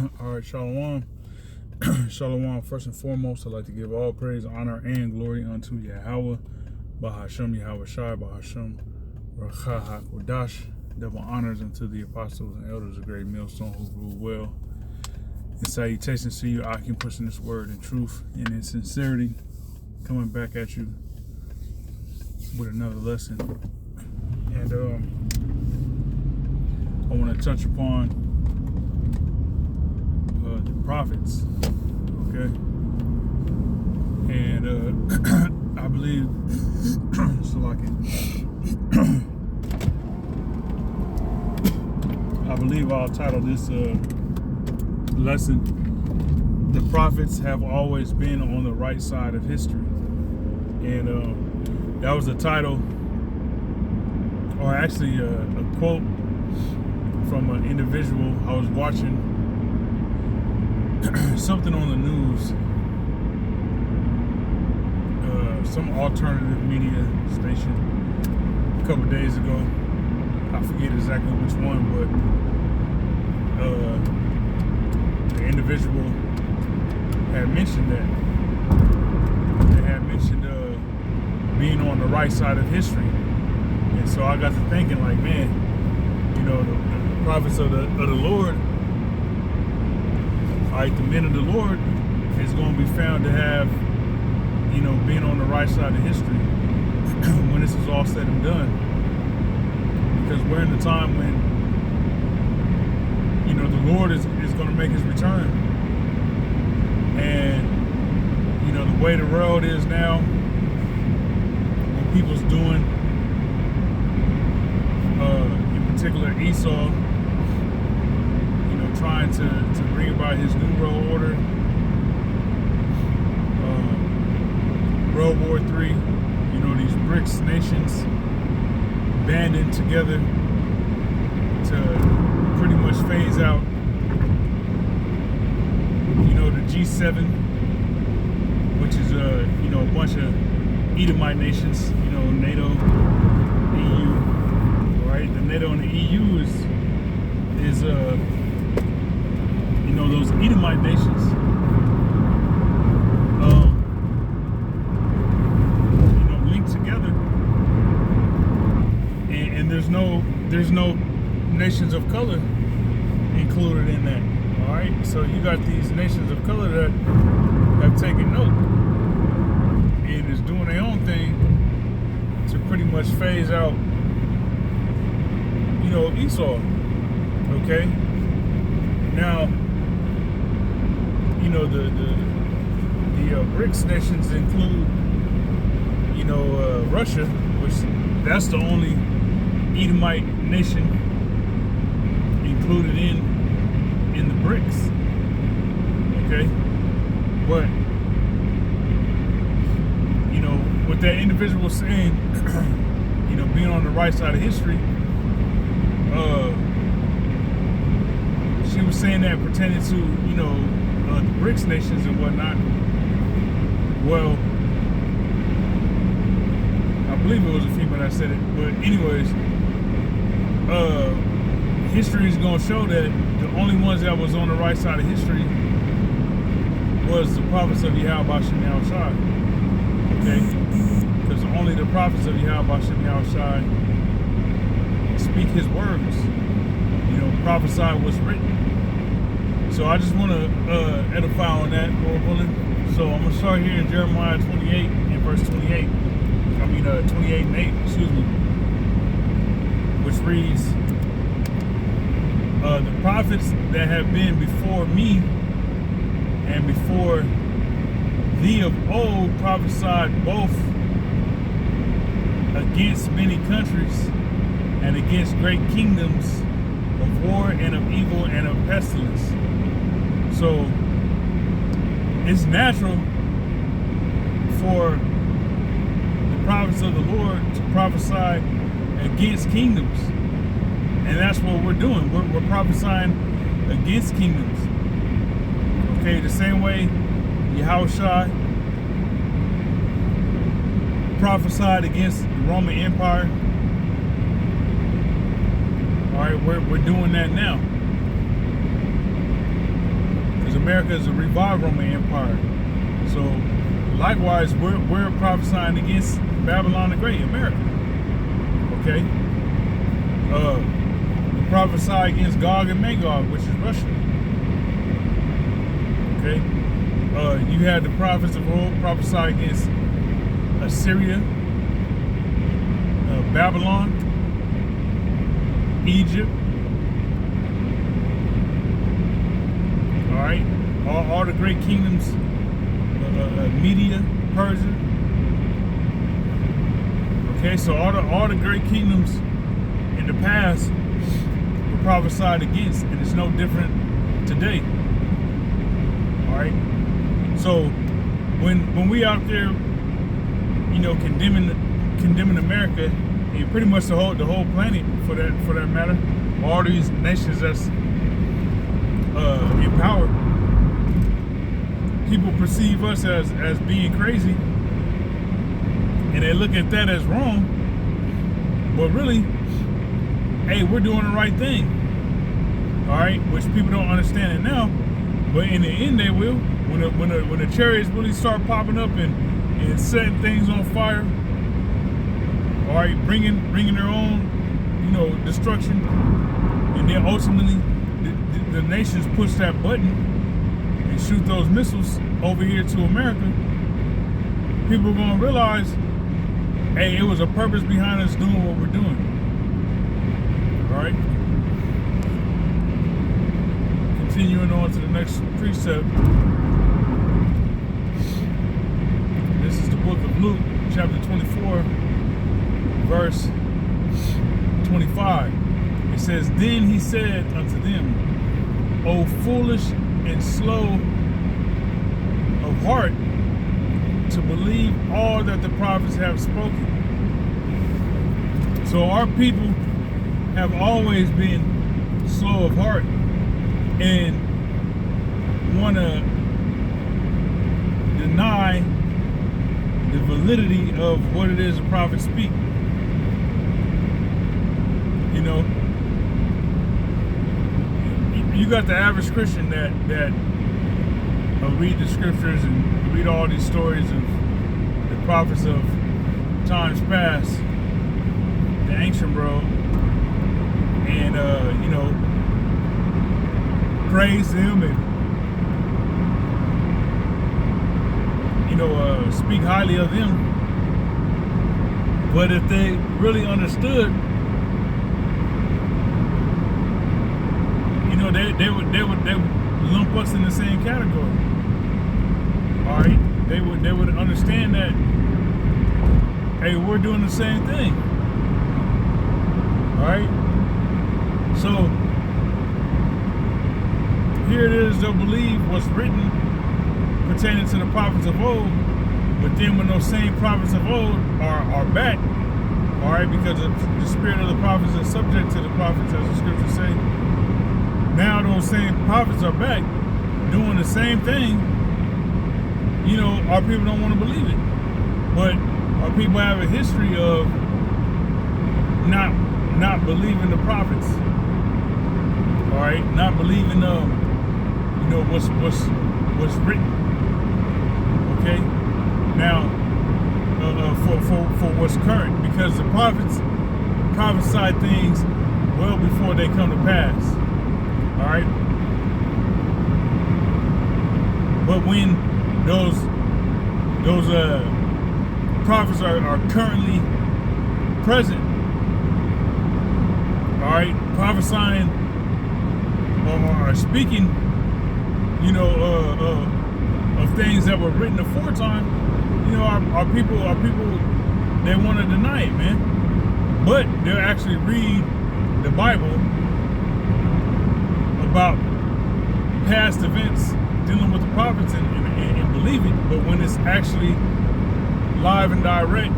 All right, Shalom. Shalom. First and foremost, I'd like to give all praise, honor, and glory unto Yahweh, Bahashem Yahweh Shai, Bahashem Racha HaKodash. Double honors unto the apostles and elders of Great Millstone who rule well. And salutations to you, Akim, pushing this word in truth and in sincerity, coming back at you with another lesson. And I want to touch upon the prophets, okay? And I believe, I believe I'll title this lesson, "The Prophets Have Always Been on the Right Side of History." And that was the title, or actually a quote from an individual. I was watching something on the news, some alternative media station a couple days ago. I forget exactly which one, but the individual had mentioned that. They had mentioned being on the right side of history. And so I got to thinking, like, man, you know, the prophets of the Lord, all right, the men of the Lord is going to be found to have, you know, being on the right side of history when this is all said and done. Because we're in the time when, you know, the Lord is going to make his return. And, you know, the way the world is now, what people's doing, in particular Esau, trying to bring about his new world order, World War III, you know, these BRICS nations banding together to pretty much phase out, you know, the G7, which is, you know, a bunch of Edomite nations, you know, NATO, EU, right? The NATO and the EU is you know, those Edomite nations, you know, linked together, and there's no nations of color included in that. All right, so you got these nations of color that have taken note and is doing their own thing to pretty much phase out, you know, Esau. Okay, now, you know, the BRICS nations include, you know, Russia, which that's the only Edomite nation included in the BRICS. Okay, but you know what that individual was saying, you know, being on the right side of history. She was saying that pertaining to, you know, the BRICS nations and whatnot. Well, I believe it was a female that said it, but anyways, history is going to show that the only ones that was on the right side of history was the prophets of Yahweh Bashem Yahweh Shai. Okay? Because only the prophets of Yahweh Bashem Yahweh Shai speak his words. You know, prophesy what's written. So I just want to edify on that, Lord willing. So I'm going to start here in Jeremiah 28 and verse 28. 28 and 8, excuse me. Which reads, the prophets that have been before me and before thee of old prophesied both against many countries and against great kingdoms of war and of evil and of pestilence. So it's natural for the prophets of the Lord to prophesy against kingdoms. And that's what we're doing. We're prophesying against kingdoms. Okay, the same way Yahushua prophesied against the Roman Empire. All right, we're doing that now. America is a revived Roman Empire. So likewise, we're prophesying against Babylon the Great, America. Okay? We prophesy against Gog and Magog, which is Russia. Okay? You had the prophets of old prophesy against Assyria, Babylon, Egypt. All right? All the great kingdoms, Media, Persia. Okay, so all the great kingdoms in the past were prophesied against, and it's no different today. All right. So when we out there, you know, condemning America, and pretty much the whole planet for that matter, all these nations that's in power, people perceive us as being crazy, and they look at that as wrong. But really, hey, we're doing the right thing. All right, which people don't understand it now, but in the end they will. When the chariots really start popping up and setting things on fire, all right, bringing their own, you know, destruction, and then ultimately the nations push that button and shoot those missiles over here to America, people are gonna realize, hey, it was a purpose behind us doing what we're doing. All right. Continuing on to the next precept. This is the book of Luke, chapter 24, verse 25. It says, "Then he said unto them, O foolish and slow of heart to believe all that the prophets have spoken." So our people have always been slow of heart and want to deny the validity of what it is the prophets speak. You know, you got the average Christian that read the scriptures and read all these stories of the prophets of times past, the ancient world, and you know, praise them and, you know, speak highly of them. But if they really understood, you know, they would lump us in the same category. All right, they would understand that, hey, we're doing the same thing. All right, so here it is, they'll believe what's written pertaining to the prophets of old, but then when those same prophets of old are back, all right, because the spirit of the prophets is subject to the prophets, as the scriptures say. Now those same prophets are back doing the same thing. You know, our people don't want to believe it, but our people have a history of not believing the prophets. All right, not believing you know, what's written. Okay, now for what's current, because the prophets prophesy things well before they come to pass. All right, but when those prophets are currently present, all right, prophesying or speaking, you know, of things that were written aforetime, you know, our people, they want to deny it, man. But they'll actually read the Bible about past events dealing with the prophets and believe it. But when it's actually live and direct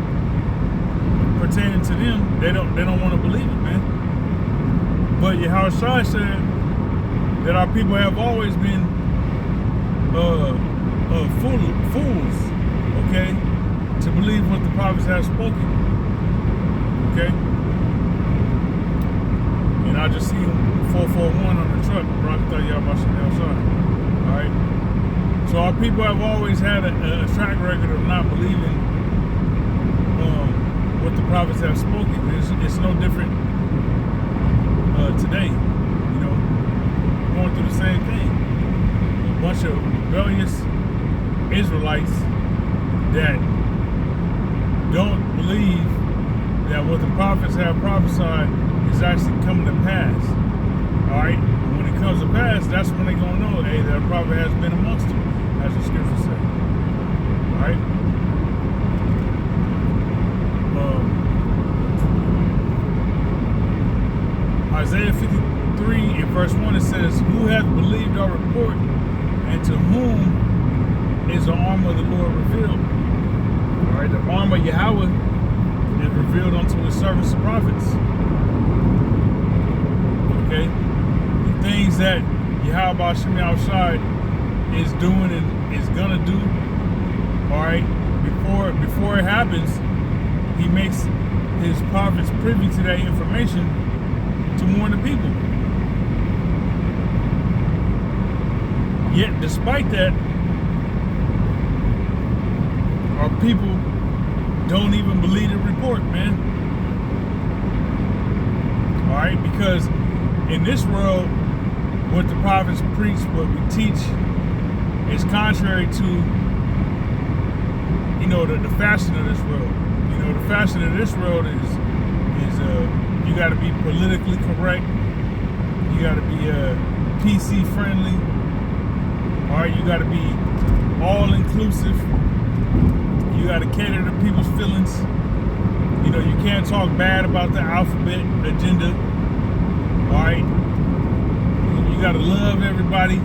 pertaining to them, they don't want to believe it, man. But Yahushua said that our people have always been fools, okay, to believe what the prophets have spoken, okay. And I just see 441 on the truck, Rocket Yabashim outside. All right. So our people have always had a track record of not believing what the prophets have spoken. It's no different today. You know, going through the same thing. A bunch of rebellious Israelites that don't believe that what the prophets have prophesied is actually coming to pass. All right? And when it comes to pass, that's when they're going to know, hey, that prophet has been amongst them, as the scripture says. All right? Isaiah 53 in verse 1, it says, who hath believed our report, and to whom is the arm of the Lord revealed? All right, the arm of Yahweh is revealed unto his servants the prophets. Okay? The things that Yahweh Hashem Yahushai is doing and is gonna do, all right, before it happens, he makes his prophets privy to that information to warn the people. Yet, despite that, our people don't even believe the report, man. All right, because in this world, what the prophets preach, what we teach, is contrary to, you know, the fashion of this world. You know, the fashion of this world is you got to be politically correct. You got to be PC friendly. All right, you got to be all inclusive. You got to cater to people's feelings. You know, you can't talk bad about the alphabet agenda. All right, you got to love everybody.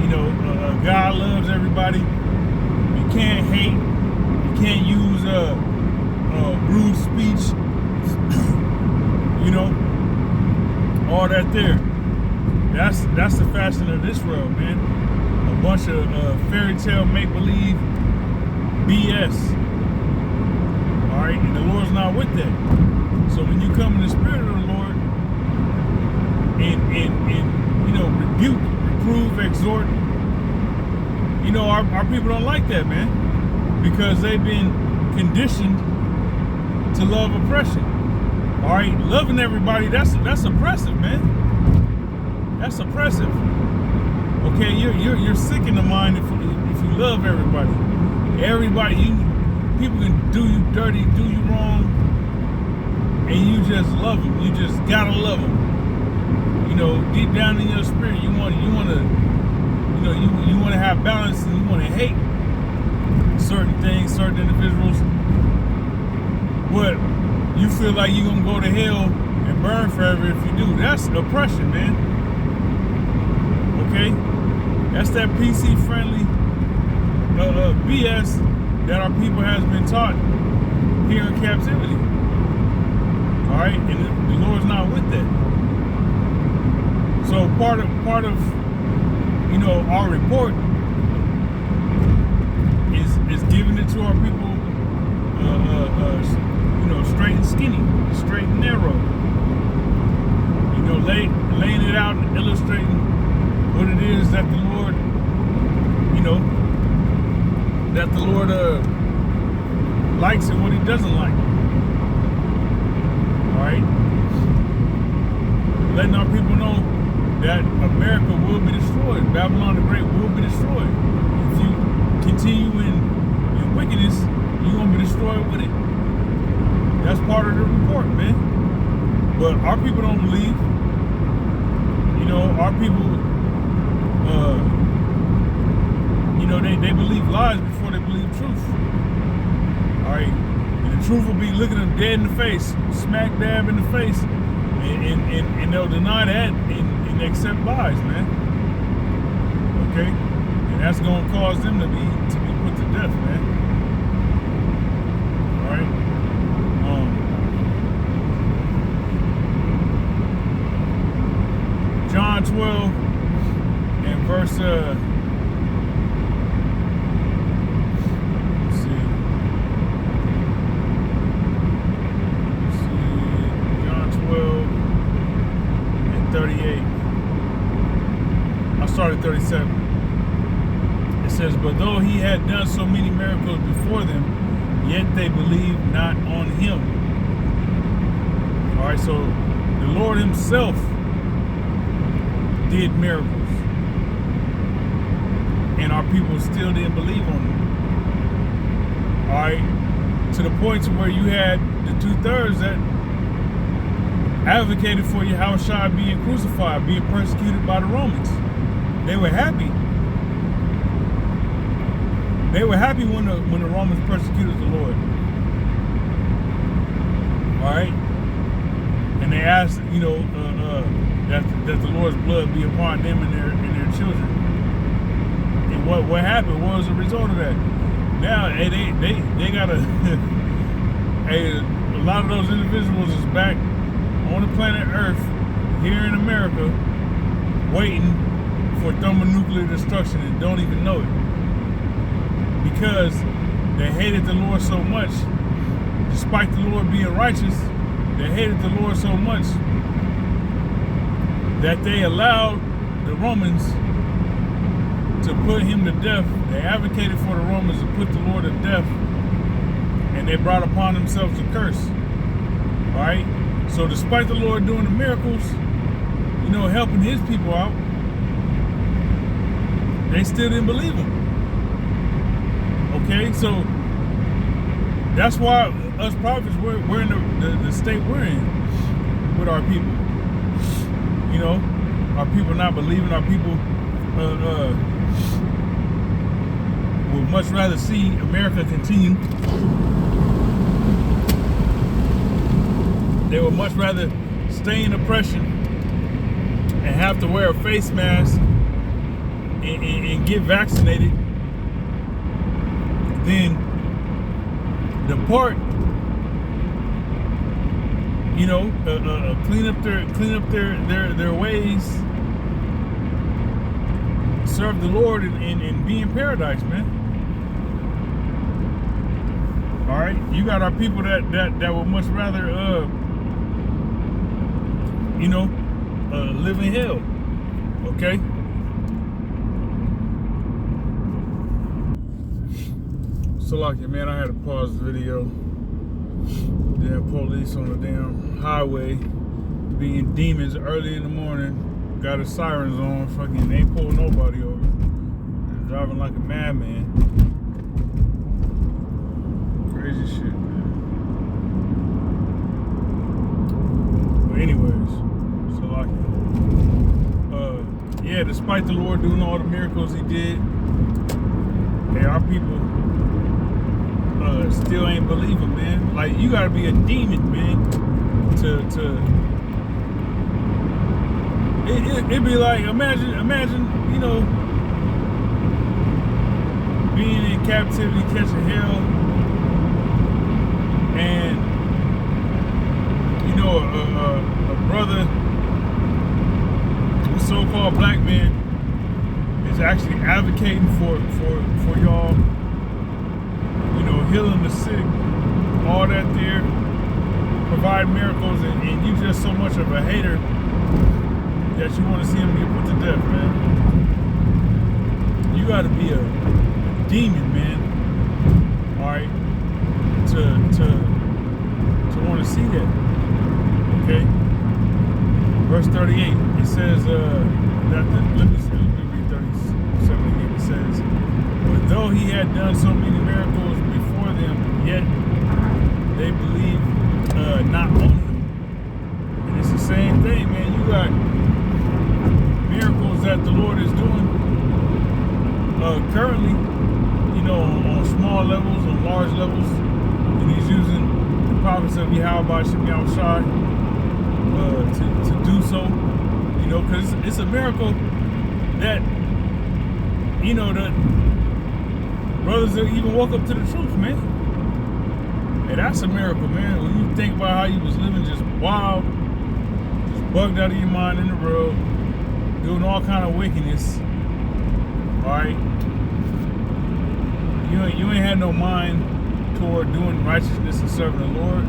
You know, God loves everybody. You can't hate. You can't use rude speech. You know, all that there. That's the fashion of this world, man. A bunch of fairy tale make-believe BS. All right, and the Lord's not with that. So when you come in the spirit of the Lord and you know, rebuke, reprove, exhort, you know, our people don't like that, man, because they've been conditioned to love oppression. All right, loving everybody, that's oppressive, man. That's oppressive. Okay, you're sick in the mind if you love everybody. Everybody, people can do you dirty, do you wrong, and you just love them. You just gotta love them. You know, deep down in your spirit, you want to, you want to have balance, and you want to hate certain things, certain individuals. But you feel like you're gonna go to hell and burn forever if you do. That's oppression, man. Okay? That's that PC friendly BS that our people has been taught here in captivity. Alright? And the Lord's not with that. So part of you know, our report is giving it to our people you know, straight and skinny, straight and narrow. You know, laying it out and illustrating what it is that the Lord, you know, that the Lord likes and what he doesn't like. All right? Letting our people know that America will be destroyed. Babylon the Great will be destroyed. If you continue in wickedness, you're going to be destroyed with it. That's part of the report, man. But our people don't believe. You know, our people, you know, they believe lies before they believe truth. All right? And the truth will be looking them dead in the face, smack dab in the face, and they'll deny that and accept lies, man. Okay? And that's going to cause them to be put to death, man. All right? John 12 and verse let's see, John 12 and 38. I started 37. It says, but though he had done so many miracles before them, yet they believed not on him. All right, so the Lord himself did miracles, and our people still didn't believe on him. All right, to the point to where you had the 2/3 that advocated for Yahushua being crucified, being persecuted by the Romans. They were happy. They were happy when the Romans persecuted the Lord. All right, and they asked, you know, that the Lord's blood be upon them and their children. And what happened? What was the result of that? Now they got a lot of those individuals is back on the planet Earth here in America, waiting for thermonuclear destruction and don't even know it. Because they hated the Lord so much, despite the Lord being righteous, they hated the Lord so much that they allowed the Romans to put him to death. They advocated for the Romans to put the Lord to death, and they brought upon themselves a curse. All right? So despite the Lord doing the miracles, you know, helping his people out, they still didn't believe him. Okay, so that's why us prophets, we're in the state we're in with our people. You know, our people not believing, our people would much rather see America continue. They would much rather stay in oppression and have to wear a face mask and get vaccinated than depart, you know, clean up their ways, serve the Lord, and be in paradise, man. All right, you got our people that would much rather, you know, live in hell. Okay. So like, man, I had to pause the video. Damn police on the damn highway being demons early in the morning. Got his sirens on, fucking ain't pulling nobody over. Driving like a madman. Crazy shit, man. But anyways, so like, yeah, despite the Lord doing all the miracles he did, hey, our people still ain't believing, man. Like, you gotta be a demon, man, it'd be like, imagine, you know, being in captivity, catching hell, and, you know, a brother, a so-called black man, is actually advocating for y'all, you know, healing the sick, all that there, provide miracles, and you just so much of a hater that you want to see him get put to death, man. You got to be a demon, man. All right, to want to see that. Okay. Verse 38. It says let me read 37 again. It says, but though he had done so many miracles before them, yet they believed not on him. And it's the same thing, man. You got miracles that the Lord is doing currently, you know, on small levels, on large levels, and he's using the prophets of Yahweh Shem Yahushua to do so, you know, because it's a miracle that, you know, the brothers that even woke up to the truth, man. Hey, that's a miracle, man. When you think about how you was living just wild, just bugged out of your mind in the world, doing all kind of wickedness, all right? You ain't had no mind toward doing righteousness and serving the Lord,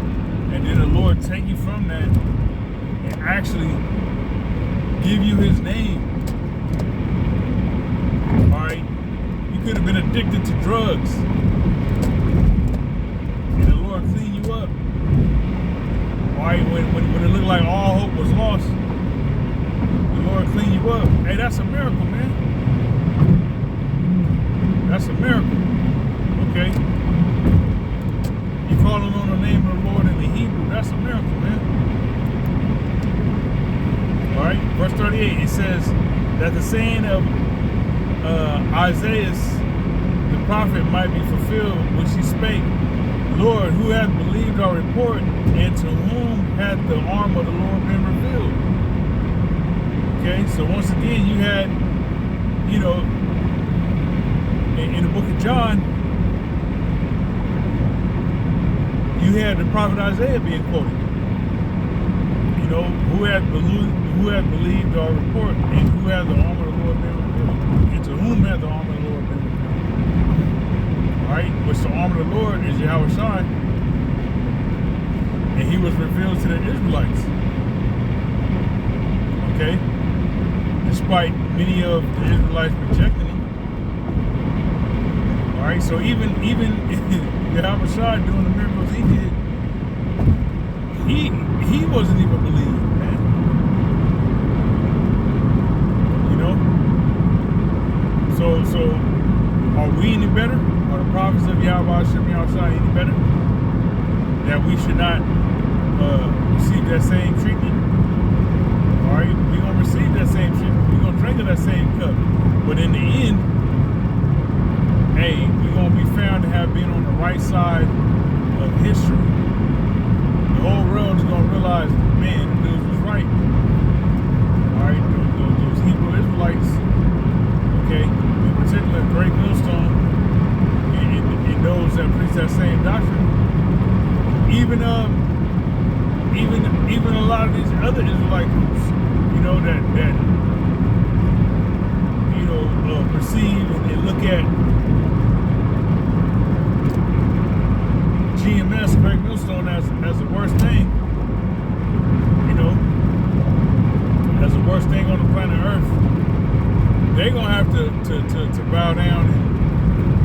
and then the Lord take you from that and actually give you his name. All right? You could addicted to drugs, and the Lord clean you up. All right, when it looked like all hope was lost, the Lord clean you up. Hey, that's a miracle, man. That's a miracle. Okay? You calling on the name of the Lord in the Hebrew, that's a miracle, man. All right, verse 38, it says that the saying of Isaiah the prophet might be fulfilled, which he spake, Lord, who hath believed our report, and to whom hath the arm of the Lord been revealed? Okay, so once again, you had, you know, in the book of John, you had the prophet Isaiah being quoted. You know, who hath believed our report, and who hath the arm of the Lord been revealed? And to whom hath the arm of the Lord been revealed? All right, which the arm of the Lord is Yahweh Shai, and he was revealed to the Israelites. Okay, despite many of the Israelites rejecting him. All right, so even Yahweh Shai doing the miracles he did, he wasn't even believed, man. You know. So are we any better? Are the prophets of Yahweh Shai any better? That we should not receive that same treatment? All right, we're going to receive that same treatment. We're going to drink of that same cup. But in the end, hey, we're going to be found to have been on the right side of history. The whole world is going to realize, man, the dude was right. All right, those Hebrew Israelites, okay, in particular, Great Millstone, and those that preach that same doctrine, even a lot of these other Israelite groups, you know, that you know, perceive and look at GMS, Great Millstone, as the worst thing, you know, as the worst thing on the planet Earth. They're gonna have to bow down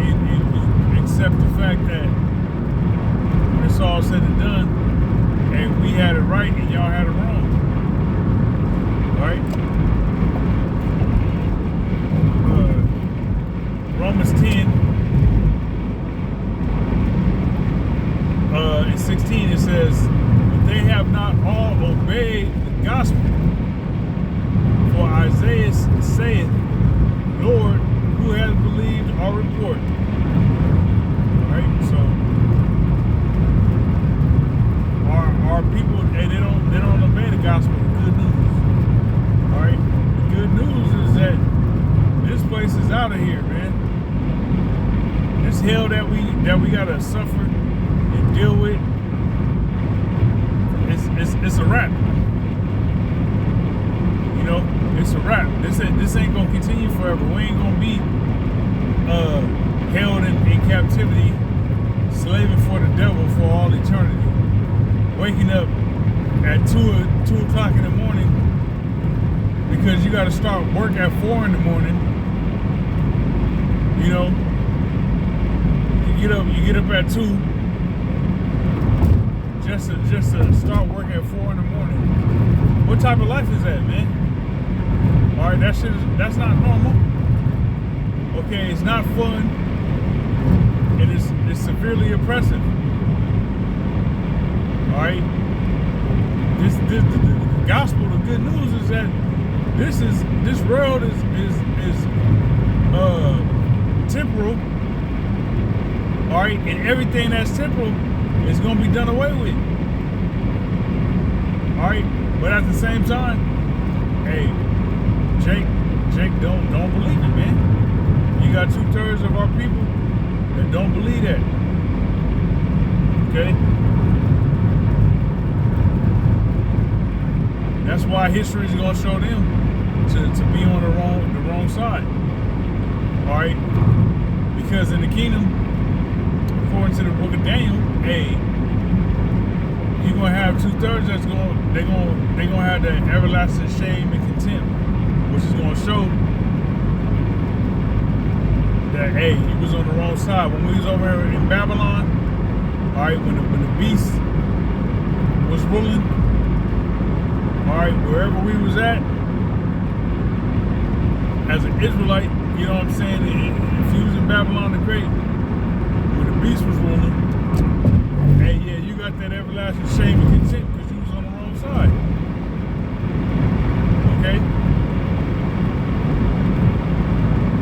and accept the fact that when it's all said and done, and we had it right and y'all had it wrong. Right? Romans 10 and 16, it says, but they have not all obeyed the gospel. For Isaiah saith, Lord, who has believed our report? All right, so our people, they don't obey the gospel, the good news. All right, the good news is that this place is out of here, man. This hell that we gotta suffer and deal with, it's a wrap. You know, it's a wrap. This ain't gonna continue forever. We ain't gonna be held in captivity, slaving for the devil for all eternity. Waking up at 2 o'clock in the morning because you got to start work at 4 in the morning. You know, you get up at 2 just to start work at 4 in the morning. What type of life is that, man? All right, that's not normal. Okay, it's not fun, and it's severely oppressive. All right, the gospel, the good news is that this world is temporal. All right, and everything that's temporal is going to be done away with. All right, but at the same time, hey, Jake, don't believe it, man. You got 2/3 of our people that don't believe that. Okay. That's why history is going to show them to be on the wrong side. All right, because in the kingdom, according to the book of Daniel, hey, you're gonna have 2/3 that's they're gonna have that everlasting shame and contempt, which is gonna show that, hey, you was on the wrong side. When we was over here in Babylon, all right, when the beast was ruling, all right, wherever we was at, as an Israelite, you know what I'm saying? If you was in Babylon the Great, when the beast was ruling, hey, yeah, you got that everlasting shame and contempt because you was on the wrong side. Okay?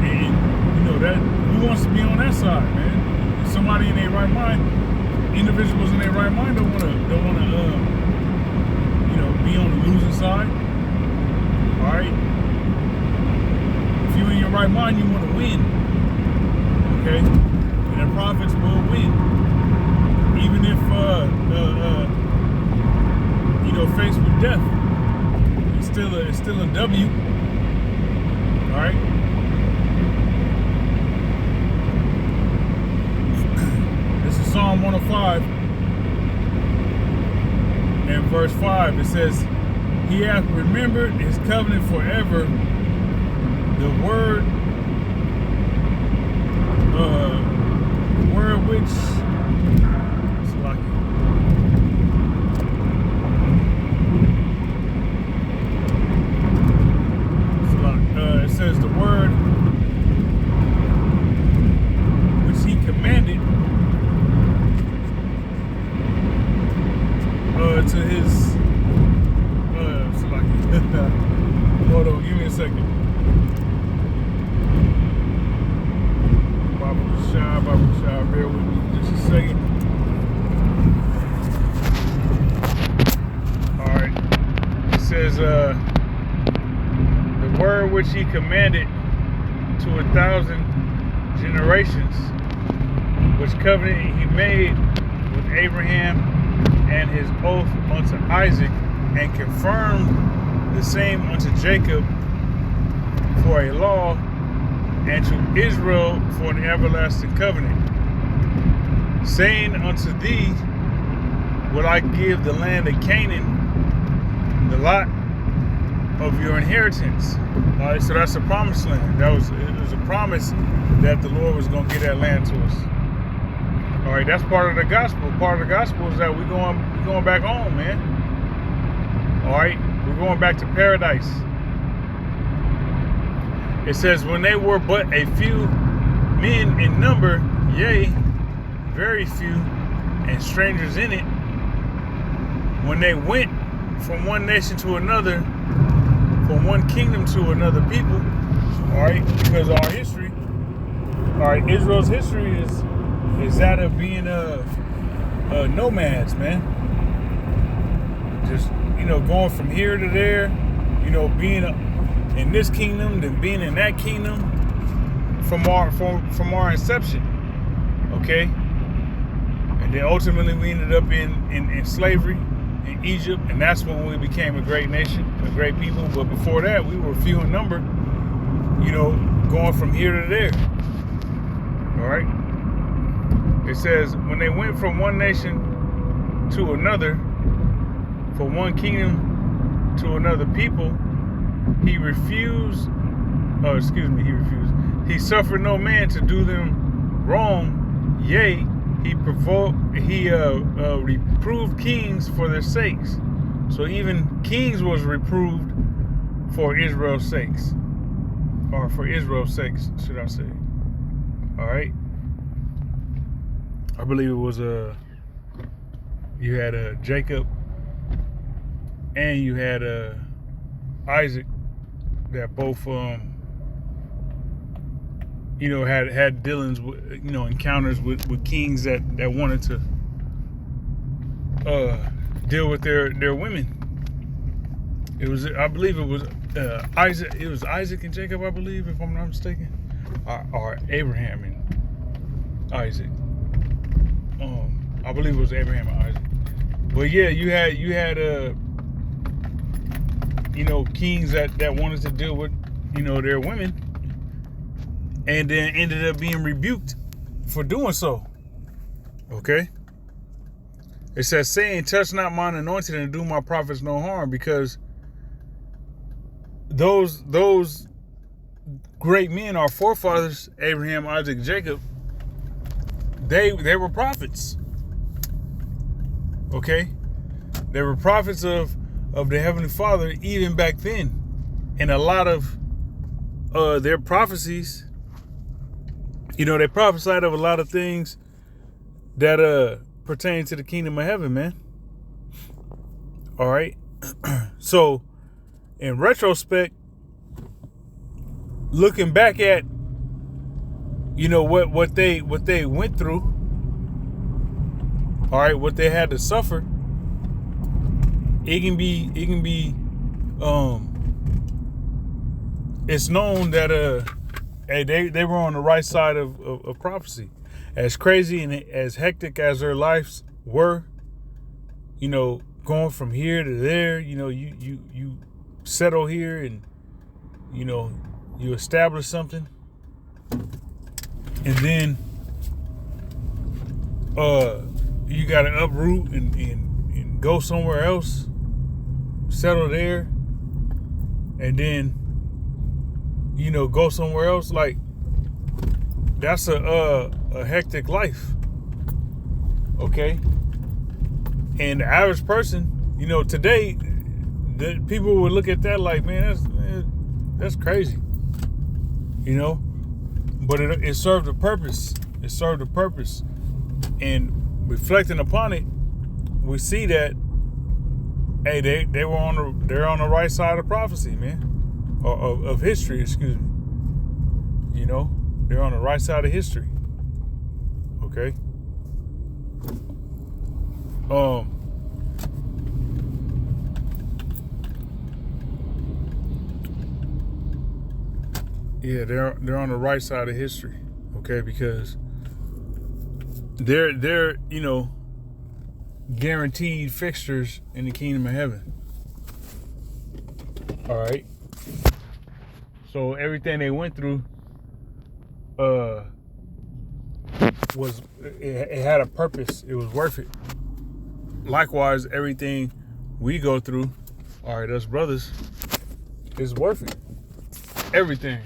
And you know that who wants to be on that side, man? If somebody in their right mind, individuals in their right mind don't wanna you know, be on the losing side. All right? If you're in your right mind, you want to win. Okay? And the prophets will win. Even if, you know, faced with death, it's still a W. All right? This is Psalm 105 and verse 5. It says, He hath remembered his covenant forever, the word which it says the word which he commanded to his hold on, give me a second. Baba Shah, bear with me just a second. Alright. It says the word which he commanded to 1,000 generations, which covenant he made with Abraham and his oath unto Isaac, and confirmed the same unto Jacob for a law, and to Israel for an everlasting covenant, saying unto thee, will I give the land of Canaan, the lot of your inheritance. All right, so that's the promised land. It was a promise that the Lord was going to give that land to us. All right, that's part of the gospel. Part of the gospel is that we're going back home, man. All right, we're going back to paradise. It says, when they were but a few men in number, yea, very few, and strangers in it, when they went from one nation to another, from one kingdom to another people, all right, because our history, all right, Israel's history is that of being nomads, man. Just, you know, going from here to there, you know, being in this kingdom, then being in that kingdom from our inception, okay? And then ultimately we ended up in slavery in Egypt, and that's when we became a great nation, a great people. But before that, we were few in number, you know, going from here to there, all right? It says, when they went from one nation to another, from one kingdom to another people, he refused. He suffered no man to do them wrong. Yea, he reproved kings for their sakes. So even kings was reproved for Israel's sakes, or for Israel's sakes, should I say? All right. I believe it was you had Jacob and you had Isaac, that both you know, had dealings with, you know, encounters with kings that wanted to deal with their women. It was, I believe it was Isaac. It was Isaac and Jacob, I believe, if I'm not mistaken, or Abraham and Isaac. I believe it was Abraham and Isaac. But yeah, you had you know, kings that wanted to deal with, you know, their women, and then ended up being rebuked for doing so. Okay? It says, saying, touch not mine anointed and do my prophets no harm, because those great men, our forefathers, Abraham, Isaac, Jacob, they were prophets. Okay? They were prophets of the Heavenly Father even back then. And a lot of their prophecies, they prophesied of a lot of things that pertain to the kingdom of heaven, man. All right. So, in retrospect, looking back at, what they went through, all right, what they had to suffer, it can be it's known that they were on the right side of prophecy. As crazy and as hectic as their lives were, going from here to there, you settle here and you establish something, and then you gotta uproot and go somewhere else, settle there, and then go somewhere else. Like, that's a hectic life. Okay. And the average person, today, the people would look at that like, man, that's crazy. But it served a purpose. It served a purpose. And reflecting upon it, we see that, hey, they're on the right side of prophecy, man. Of history, excuse me. They're on the right side of history. Okay. Yeah, they're on the right side of history. Okay, because they're guaranteed fixtures in the kingdom of heaven. All right. So everything they went through it had a purpose. It was worth it. Likewise, everything we go through, all right, us brothers, is worth it. Everything.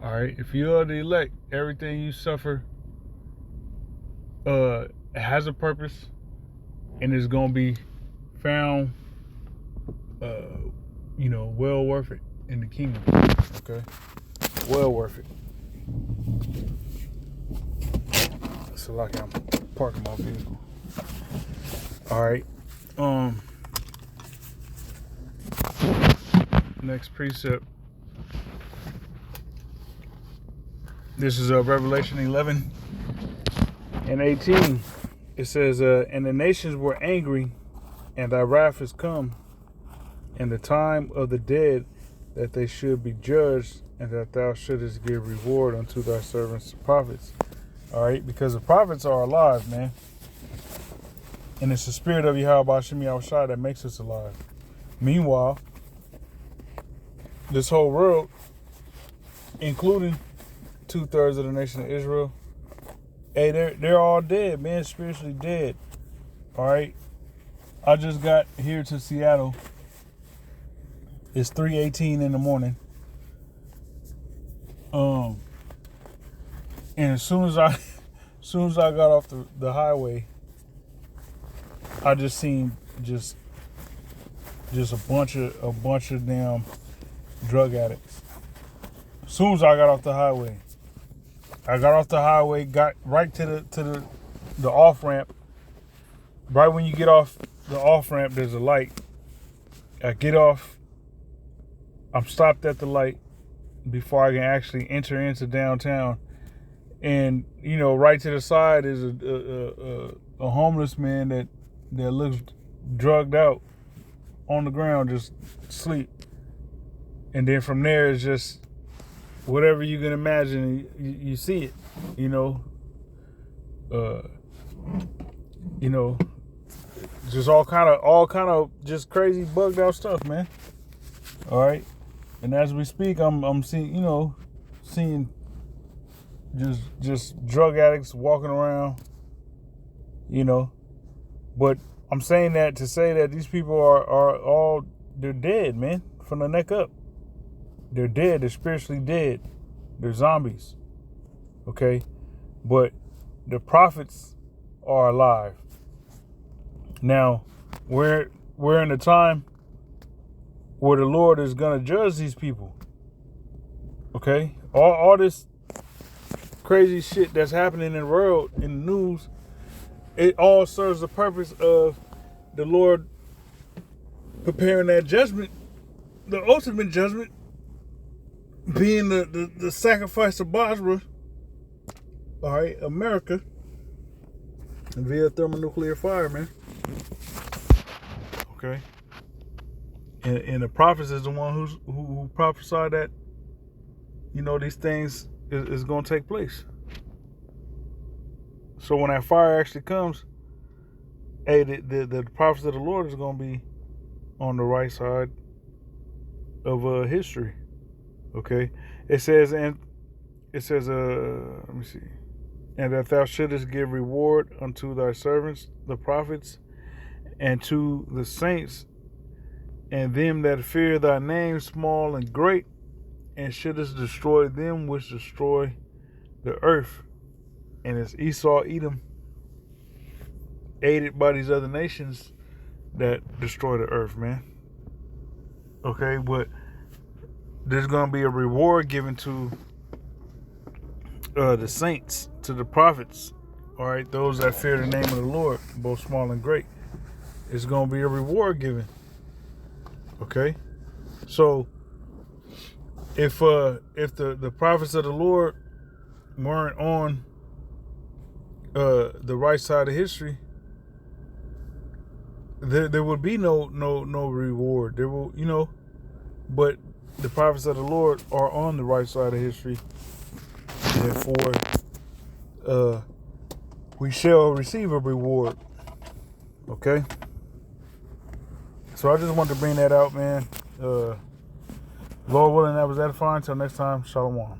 All right. If you are the elect, everything you suffer has a purpose and is gonna be found well worth it in the kingdom. Okay? Well worth it. So like I'm parking my vehicle. Alright. Next precept. This is Revelation 11 and 18. It says, and the nations were angry, and thy wrath is come, and the time of the dead, that they should be judged, and that thou shouldest give reward unto thy servants the prophets. All right, because the prophets are alive, man. And it's the spirit of Yahweh Hashem Yahushua that makes us alive. Meanwhile, this whole world, including 2/3 of the nation of Israel, hey, they're all dead, man, spiritually dead. All right, I just got here to Seattle. It's 3:18 in the morning. And as soon as I got off the highway, I just seen just a bunch of damn drug addicts. As soon as I got off the highway, got right to the off ramp. Right when you get off the off ramp, there's a light. I get off. I'm stopped at the light before I can actually enter into downtown. And, right to the side is a homeless man that looks drugged out on the ground, just asleep. And then from there is just whatever you can imagine, you see it, just all kind of just crazy bugged out stuff, man. All right. And as we speak, I'm seeing just drug addicts walking around, but I'm saying that to say that these people are all, they're dead, man, from the neck up. They're dead. They're spiritually dead. They're zombies. Okay? But the prophets are alive. Now, we're in a time where the Lord is going to judge these people. Okay? All this crazy shit that's happening in the world, in the news, it all serves the purpose of the Lord preparing that judgment, the ultimate judgment, being the sacrifice of Basra, all right, America, via thermonuclear fire, man. Okay? And the prophets is the one who prophesied that, these things is going to take place. So when that fire actually comes, hey, the prophets of the Lord is going to be on the right side of history. Okay? It says, let me see. And that thou shouldest give reward unto thy servants, the prophets, and to the saints, and them that fear thy name, small and great, and shouldest destroy them which destroy the earth. And it's Esau, Edom, aided by these other nations that destroy the earth, man. Okay, but there's going to be a reward given to the saints, to the prophets, all right, those that fear the name of the Lord, both small and great. It's going to be a reward given. Okay, so if the prophets of the Lord weren't on the right side of history, there would be no reward. There will, but the prophets of the Lord are on the right side of history. Therefore, we shall receive a reward. Okay? So I just wanted to bring that out, man. Lord willing, that was edifying. Until next time, shalom.